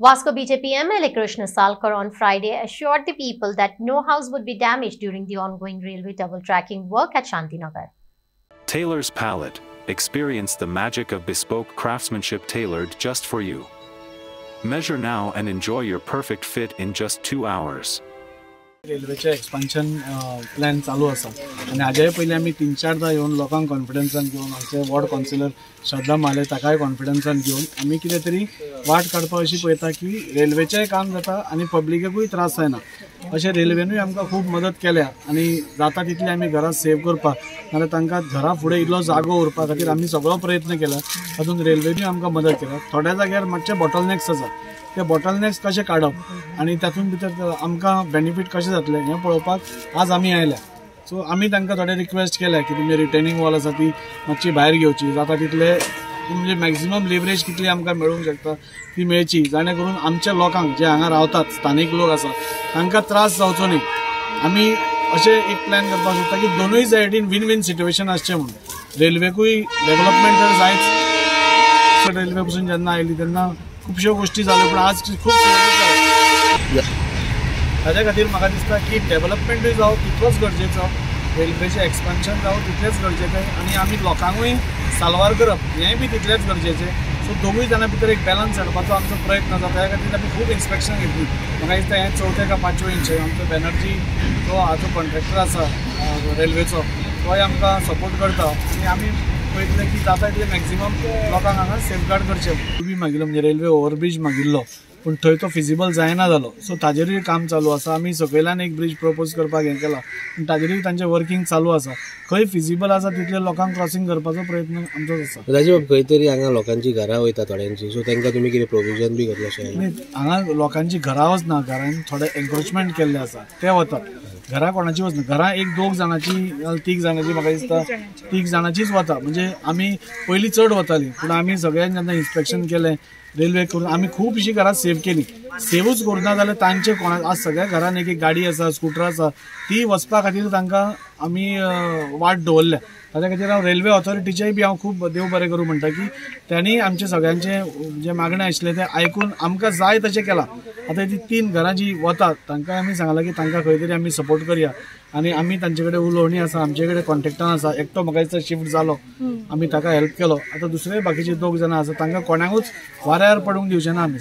Vasco BJP MLA Krishna Salkar on Friday assured the people that no house would be damaged during the ongoing railway double tracking work at Shantinagar. Tailor's Palette. Experience the magic of bespoke craftsmanship tailored just for you. Measure now and enjoy your perfect fit in just 2 hours. रेल्वेचे expansion plan चालू आसा आणि हाजे पयलीं आमी 3-4दा येवन लोकांक कॉन्फिडन्सान घेवन आमचे वॉर्ड काउन्सिलर श्रद्धा माले ताकाय कॉन्फिडन्सान घेवन आमी कितें तरी वाट काडपाक अशी पळयता की रेल्वेचेंय काम जाता आनी पब्लिकेकूय त्रास जायना अशें रेल्वेनूय आमकां खूब मदत केल्या आनी जाता तितले आमी घरां सेव करपाक नाजाल्यार तांकां घरा फुडें इल्लो जागो उरपा खातीर आमी सगळो प्रयत्न केला तातूंत रेल्वेनूय आमकां मदत केल्या थोड्या जाग्यार मातशे बॉटलनेक्स आसा ते बॉटलनेक्स कशे काडप आनी तातूंत भितर आमकां बेनिफीट कशें जातलें हें पळोवपाक आज आमी आयल्या सो आमी तांकां थोडे रिक्वेस्ट केल्या की तुमी रिटर्निंग वॉल आसा ती मातशी भायर घेवची जाता तितले म्हणजे मॅक्झिमम लिवरेज कितली आमकां मेळूंक शकता ती मेळची जाणे करून आमच्या लोकांक जे हांगा रावतात स्थानीक लोक आसा तांकां त्रास जावचो न्ही आमी अशें एक प्लॅन करपाक सोदता की दोनूय सायडीन विन विन सिट्युएशन आसचें म्हणून रेल्वेकूय डेव्हलपमेंट तर जायच रेल्वे पासून जेन्ना आयली तेन्ना खूबश्यो गोष्टी जाल्यो पण आज खूब ताज्या खातीर म्हाका दिसता की डेव्हलपमेंटूय जावं तितलोच गरजेचो रेल्वेचें एक्सपान्शन जावं तितलेंच गरजेचें आनी आमी लोकांकूय साल्वार करप हेंय बी तितलेंच गरजेचें सो दोगूय जाणां भितर एक बॅलन्स हाडपाचो आमचो प्रयत्न जाता त्या खातीर आमी खूब इन्स्पेक्शन घेतली म्हाका दिसता हें 4थें का 5वें इंच आमचो बॅनर्जी जो हाजो कॉन्ट्रॅक्टर आसा रेल्वेचो तोय आमकां सपोर्ट करता आनी आमी पळयतले की जाता तितले मॅक्झिमम लोकांक हांगा सेफगार्ड करचे बी मागिल्लो म्हणजे रेल्वे ओव्हरब्रीज मागिल्लो पूण थंय तो फिजिबल जायना जालो सो ताजेरूय काम चालू आसा आमी सकयल्यान एक ब्रीज प्रपोज करपाक हें केला पूण ताजेरूय तांचें वर्किंग चालू आसा खंय फिजिबल आसा तितले लोकांक क्रॉसिंग करपाचो प्रयत्न आमचोच आसा राजीव खंय तरी हांगा लोकांची घरां वयता थोड्यांची सो तांकां तुमी कितें प्रोविजन बी करतले अशें हांगा लोकांची घरां वचना घरांनी थोडे एन्क्रोचमेंट केल्ले आसा ते वतात घरा कोणाची वचना घरां 1-2 जाणांची 3 जाणांची म्हाका दिसता 3 जाणांचीच वता म्हणजे आमी पयलीं चड वतालीं पूण आमी सगळ्यांनी जेन्ना इन्स्पेक्शन केलें रेल्वे करून आमी खूबशीं घरां सेव केली सेवूच करुना जाल्यार तांचे कोणा आज सगळ्या घरान एक गाडी आसा स्कूटर आसा ती वचपा खातीर तांकां आमी वाट दवरल्या ताच्या खातीर हांव रेल्वे ऑथॉरिटीचेय बी हांव खूब देव बरें करूं म्हणटा की त्यांनी आमचे सगळ्यांचे जे मागणें आशिल्ले ते आयकून आमकां जाय तशें केलां आतां ती 3 घरां जी वतात तांकां आमी सांगलां की तांकां खंय तरी आमी सपोर्ट करया आनी आमी तांचे कडेन उलोवणी आसा आमचे कडेन कॉन्टॅक्टान आसा एकटो म्हाका दिसता शिफ्ट जालो आमी ताका हेल्प केलो आतां दुसरे बाकीचे 2 जाणां आसा तांकां कोणाकूच वाऱ्यार पडूंक दिवचे ना आमी